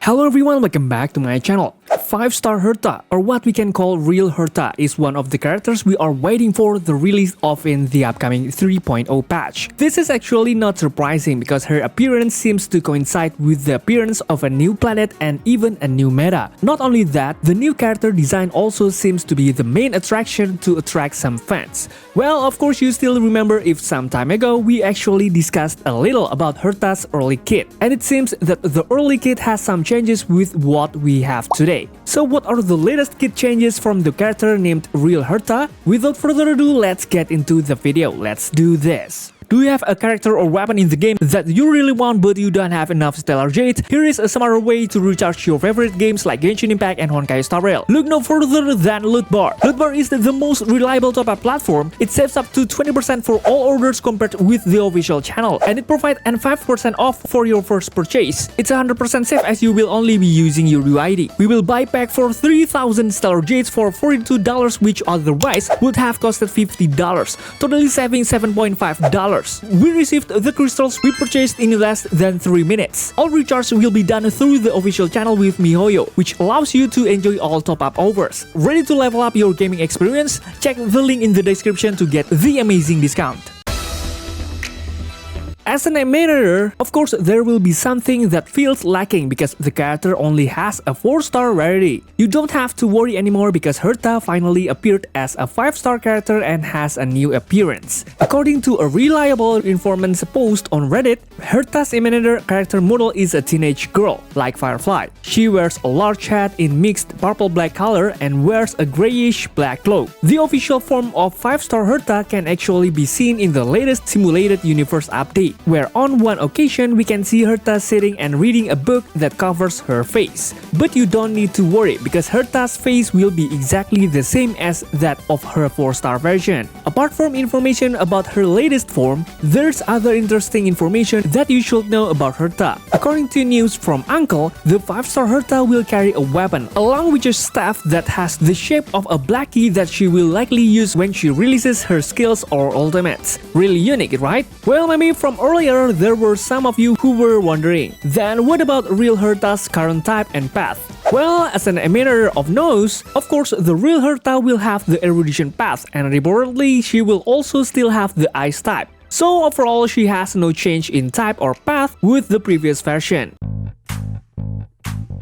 Hello everyone, welcome back to my channel. 5-Star Herta, or what we can call Real Herta, is one of the characters we are waiting for the release of in the upcoming 3.0 patch. This is actually not surprising because her appearance seems to coincide with the appearance of a new planet and even a new meta. Not only that, the new character design also seems to be the main attraction to attract some fans. Well, of course you still remember if some time ago we actually discussed a little about Herta's early kit, and it seems that the early kit has some changes with what we have today. So what are the latest kit changes from the character named Real Herta? Without further ado, let's get into the video. Let's do this. Do you have a character or weapon in the game that you really want but you don't have enough Stellar Jade? Here is a smarter way to recharge your favorite games like Genshin Impact and Honkai Star Rail. Look no further than Loot Bar. Loot Bar is the most reliable top-up platform. It saves up to 20% for all orders compared with the official channel, and it provides an 5% off for your first purchase. It's 100% safe as you will only be using your UID. We will buy pack for 3000 Stellar Jades for $42, which otherwise would have costed $50, totally saving $7.5. We received the crystals we purchased in less than 3 minutes. All recharge will be done through the official channel with MiHoYo, which allows you to enjoy all top-up offers. Ready to level up your gaming experience? Check the link in the description to get the amazing discount. As an emulator, of course there will be something that feels lacking because the character only has a 4-star rarity. You don't have to worry anymore because Herta finally appeared as a 5-star character and has a new appearance. According to a reliable informant's post on Reddit, Herta's emulator character model is a teenage girl, like Firefly. She wears a large hat in mixed purple-black color and wears a grayish-black cloak. The official form of 5-star Herta can actually be seen in the latest simulated universe update, where on one occasion we can see Herta sitting and reading a book that covers her face. But you don't need to worry because Herta's face will be exactly the same as that of her 4-star version. Apart from information about her latest form, there's other interesting information that you should know about Herta. According to news from Uncle, the 5-star Herta will carry a weapon along with a staff that has the shape of a black key that she will likely use when she releases her skills or ultimates. Really unique, right? Well, maybe from earlier there were some of you who were wondering, then what about Real Herta's current type and path? Well, as an emulator of knows, of course the Real Herta will have the Erudition path, and reportedly she will also still have the Ice type. So overall she has no change in type or path with the previous version.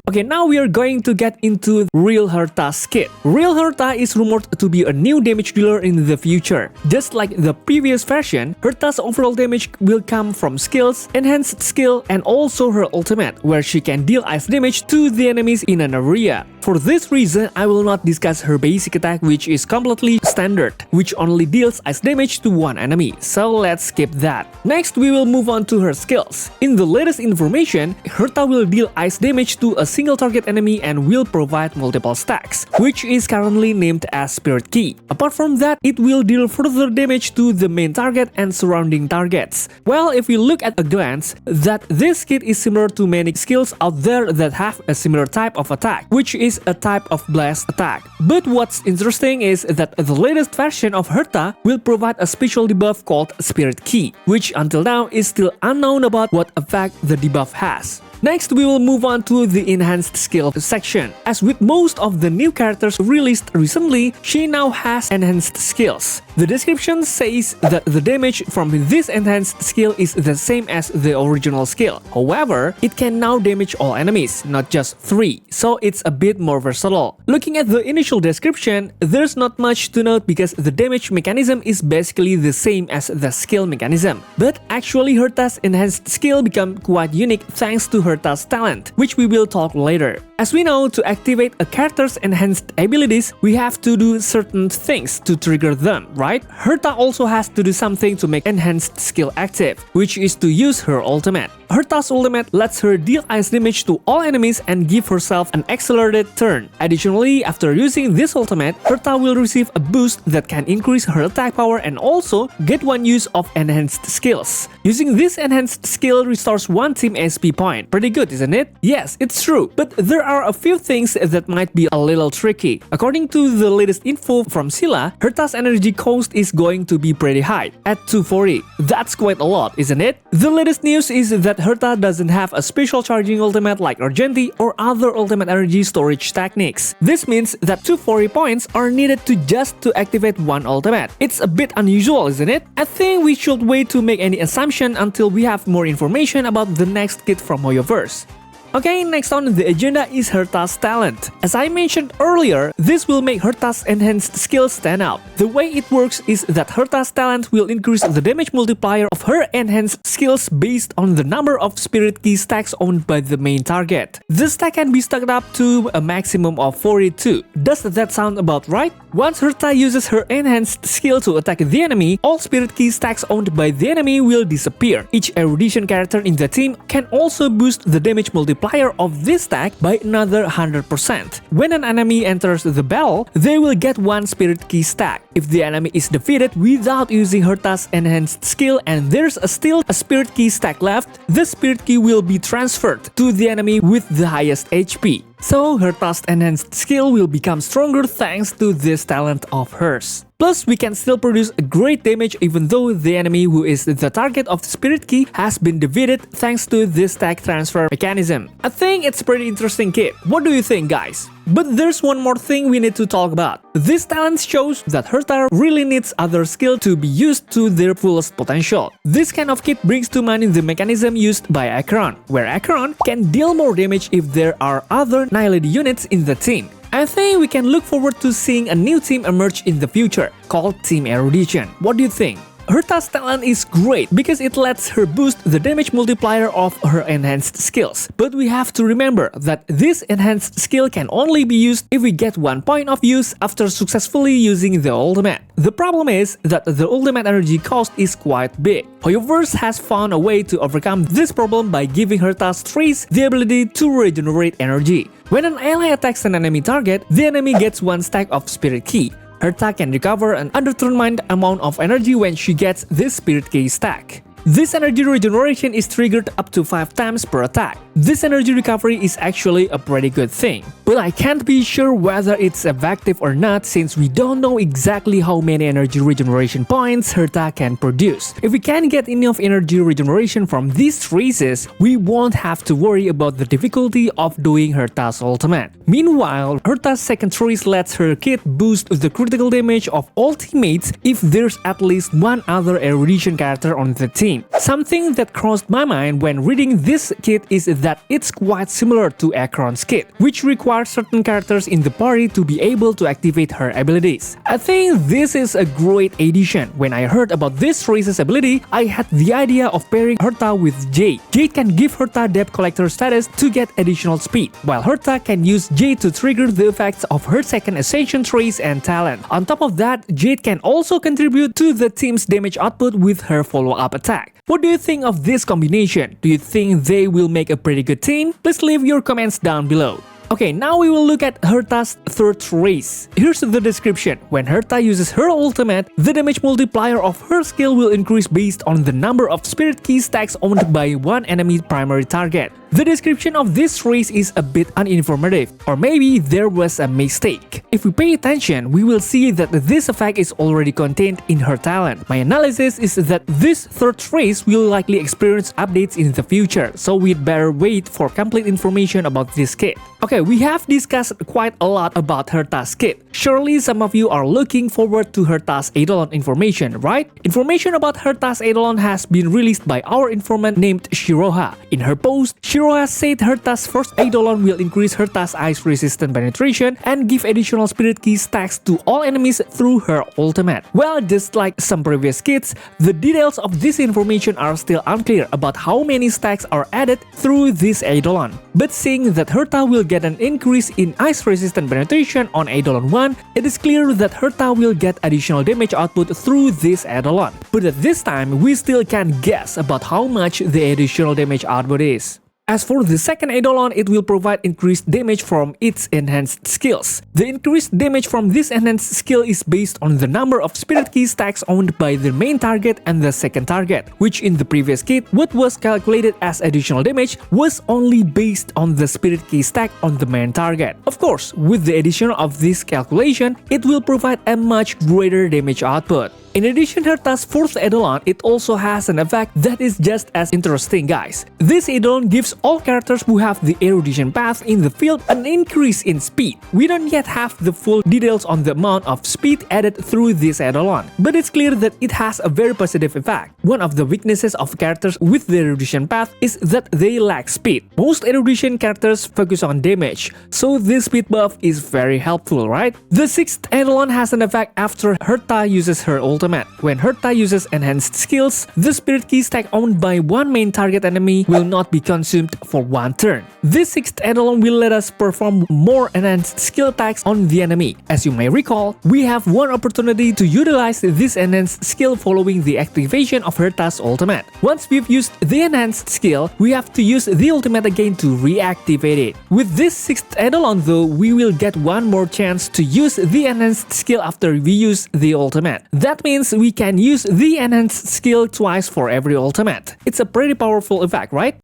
Okay, now we are going to get into Real Herta's kit. Real Herta is rumored to be a new damage dealer in the future. Just like the previous version, Herta's overall damage will come from skills, enhanced skill, and also her ultimate, where she can deal ice damage to the enemies in an area. For this reason, I will not discuss her basic attack, which is completely standard, which only deals ice damage to one enemy, so let's skip that. Next, we will move on to her skills. In the latest information, Herta will deal ice damage to a single target enemy and will provide multiple stacks, which is currently named as Spirit Key. Apart from that, it will deal further damage to the main target and surrounding targets. Well, if we look at a glance, that this kit is similar to many skills out there that have a similar type of attack, which is a type of blast attack. But what's interesting is that the latest version of Herta will provide a special debuff called Spirit Key, which until now is still unknown about what effect the debuff has. Next, we will move on to the enhanced skill section. As with most of the new characters released recently, she now has enhanced skills. The description says that the damage from this enhanced skill is the same as the original skill. However, it can now damage all enemies, not just 3, so it's a bit more versatile. Looking at the initial description, there's not much to note because the damage mechanism is basically the same as the skill mechanism. But actually Herta's enhanced skill become quite unique thanks to Herta's talent, which we will talk later. As we know, to activate a character's enhanced abilities, we have to do certain things to trigger them, right? Herta also has to do something to make enhanced skill active, which is to use her ultimate. Herta's ultimate lets her deal ice damage to all enemies and give herself an accelerated turn. Additionally, after using this ultimate, Herta will receive a boost that can increase her attack power and also get one use of enhanced skills. Using this enhanced skill restores one team SP point. Pretty pretty good, isn't it? Yes, it's true, but there are a few things that might be a little tricky. According to the latest info from Sila, Herta's energy cost is going to be pretty high, at 240. That's quite a lot, isn't it? The latest news is that Herta doesn't have a special charging ultimate like Urgenti or other ultimate energy storage techniques. This means that 240 points are needed to activate one ultimate. It's a bit unusual, isn't it? I think we should wait to make any assumption until we have more information about the next kit from Hoyoverse. Okay, next on the agenda is Herta's talent. As I mentioned earlier, this will make Herta's enhanced skills stand out. The way it works is that Herta's talent will increase the damage multiplier of her enhanced skills based on the number of spirit key stacks owned by the main target. The stack can be stacked up to a maximum of 42. Does that sound about right? Once Herta uses her enhanced skill to attack the enemy, all spirit key stacks owned by the enemy will disappear. Each Erudition character in the team can also boost the damage multiplier of this stack by another 100%. When an enemy enters the battle, they will get one spirit key stack. If the enemy is defeated without using Herta's enhanced skill and there's still a spirit key stack left, the spirit key will be transferred to the enemy with the highest HP. So Herta's enhanced skill will become stronger thanks to this talent of hers. Plus, we can still produce great damage even though the enemy who is the target of the spirit key has been defeated thanks to this stack transfer mechanism. I think it's a pretty interesting kit. What do you think, guys? But there's one more thing we need to talk about. This talent shows that Herta really needs other skill to be used to their fullest potential. This kind of kit brings to mind the mechanism used by Acheron, where Acheron can deal more damage if there are other Nihility units in the team. I think we can look forward to seeing a new team emerge in the future, called Team Erudition. What do you think? Herta's talent is great because it lets her boost the damage multiplier of her enhanced skills. But we have to remember that this enhanced skill can only be used if we get 1 point of use after successfully using the ultimate. The problem is that the ultimate energy cost is quite big. Hoyoverse has found a way to overcome this problem by giving Herta's trace the ability to regenerate energy. When an ally attacks an enemy target, the enemy gets 1 stack of spirit key. Herta can recover an undetermined amount of energy when she gets this spirit key stack. This energy regeneration is triggered up to 5 times per attack. This energy recovery is actually a pretty good thing. But I can't be sure whether it's effective or not since we don't know exactly how many energy regeneration points Herta can produce. If we can get enough energy regeneration from these traces, we won't have to worry about the difficulty of doing Herta's ultimate. Meanwhile, Herta's second trace lets her kit boost the critical damage of all teammates if there's at least one other Erudition character on the team. Something that crossed my mind when reading this kit is that it's quite similar to Acheron's kit, which requires certain characters in the party to be able to activate her abilities. I think this is a great addition. When I heard about this trace's ability, I had the idea of pairing Herta with Jade. Jade can give Herta Debt Collector status to get additional speed, while Herta can use Jade to trigger the effects of her second Ascension trace and talent. On top of that, Jade can also contribute to the team's damage output with her follow-up attack. What do you think of this combination? Do you think they will make a pretty good team? Please leave your comments down below. Okay, now we will look at Herta's third trace. Here's the description. When Herta uses her ultimate, the damage multiplier of her skill will increase based on the number of spirit key stacks owned by one enemy primary target. The description of this trace is a bit uninformative, or maybe there was a mistake. If we pay attention, we will see that this effect is already contained in her talent. My analysis is that this third trace will likely experience updates in the future, so we'd better wait for complete information about this kit. Okay, we have discussed quite a lot about Herta's kit. Surely some of you are looking forward to Herta's Eidolon information, right? Information about Herta's Eidolon has been released by our informant named Shiroha. In her post, Shiroha said Herta's first Eidolon will increase Herta's ice resistant penetration and give additional spirit key stacks to all enemies through her ultimate. Well, just like some previous kits, the details of this information are still unclear about how many stacks are added through this Eidolon. But seeing that Herta will get an increase in ice resistant penetration on Eidolon 1, it is clear that Herta will get additional damage output through this Eidolon. But at this time, we still can't guess about how much the additional damage output is. As for the second Eidolon, it will provide increased damage from its enhanced skills. The increased damage from this enhanced skill is based on the number of spirit key stacks owned by the main target and the second target, which in the previous kit, what was calculated as additional damage was only based on the spirit key stack on the main target. Of course, with the addition of this calculation, it will provide a much greater damage output. In addition, Herta's fourth Eidolon, it also has an effect that is just as interesting, guys. This Eidolon gives all characters who have the Erudition path in the field an increase in speed. We don't yet have the full details on the amount of speed added through this Eidolon, but it's clear that it has a very positive effect. One of the weaknesses of characters with the Erudition path is that they lack speed. Most Erudition characters focus on damage, so this speed buff is very helpful, right? The sixth Eidolon has an effect after Herta uses her ultimate. When Herta uses enhanced skills, the spirit key stack owned by one main target enemy will not be consumed for one turn. This sixth Eidolon will let us perform more enhanced skill attacks on the enemy. As you may recall, we have one opportunity to utilize this enhanced skill following the activation of Herta's ultimate. Once we've used the enhanced skill, we have to use the ultimate again to reactivate it. With this sixth Eidolon though, we will get one more chance to use the enhanced skill after we use the ultimate. That means we can use the enhanced skill twice for every ultimate. It's a pretty powerful effect, right?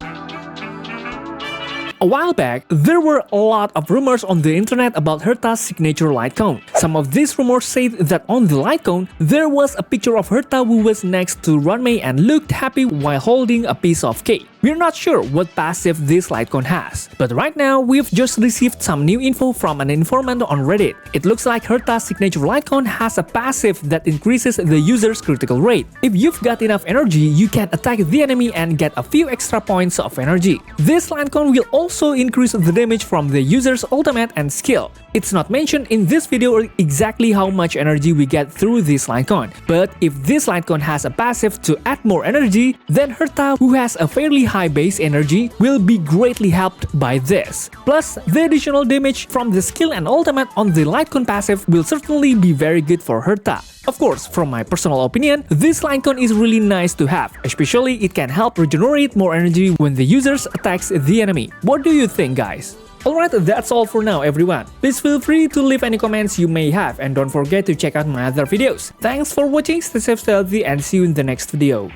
A while back, there were a lot of rumors on the internet about Herta's signature light cone. Some of these rumors said that on the light cone, there was a picture of Herta who was next to Ranmei and looked happy while holding a piece of cake. We're not sure what passive this light cone has, but right now we've just received some new info from an informant on Reddit. It looks like Herta's signature light cone has a passive that increases the user's critical rate. If you've got enough energy, you can attack the enemy and get a few extra points of energy. This light cone will also increase the damage from the user's ultimate and skill. It's not mentioned in this video exactly how much energy we get through this light cone, but if this light cone has a passive to add more energy, then Herta, who has a fairly high base energy, will be greatly helped by this. Plus, the additional damage from the skill and ultimate on the light cone passive will certainly be very good for Herta. Of course, from my personal opinion, this light cone is really nice to have, especially it can help regenerate more energy when the user attacks the enemy. What do you think, guys? Alright, that's all for now, everyone. Please feel free to leave any comments you may have and don't forget to check out my other videos. Thanks for watching, stay safe, stay healthy, and see you in the next video.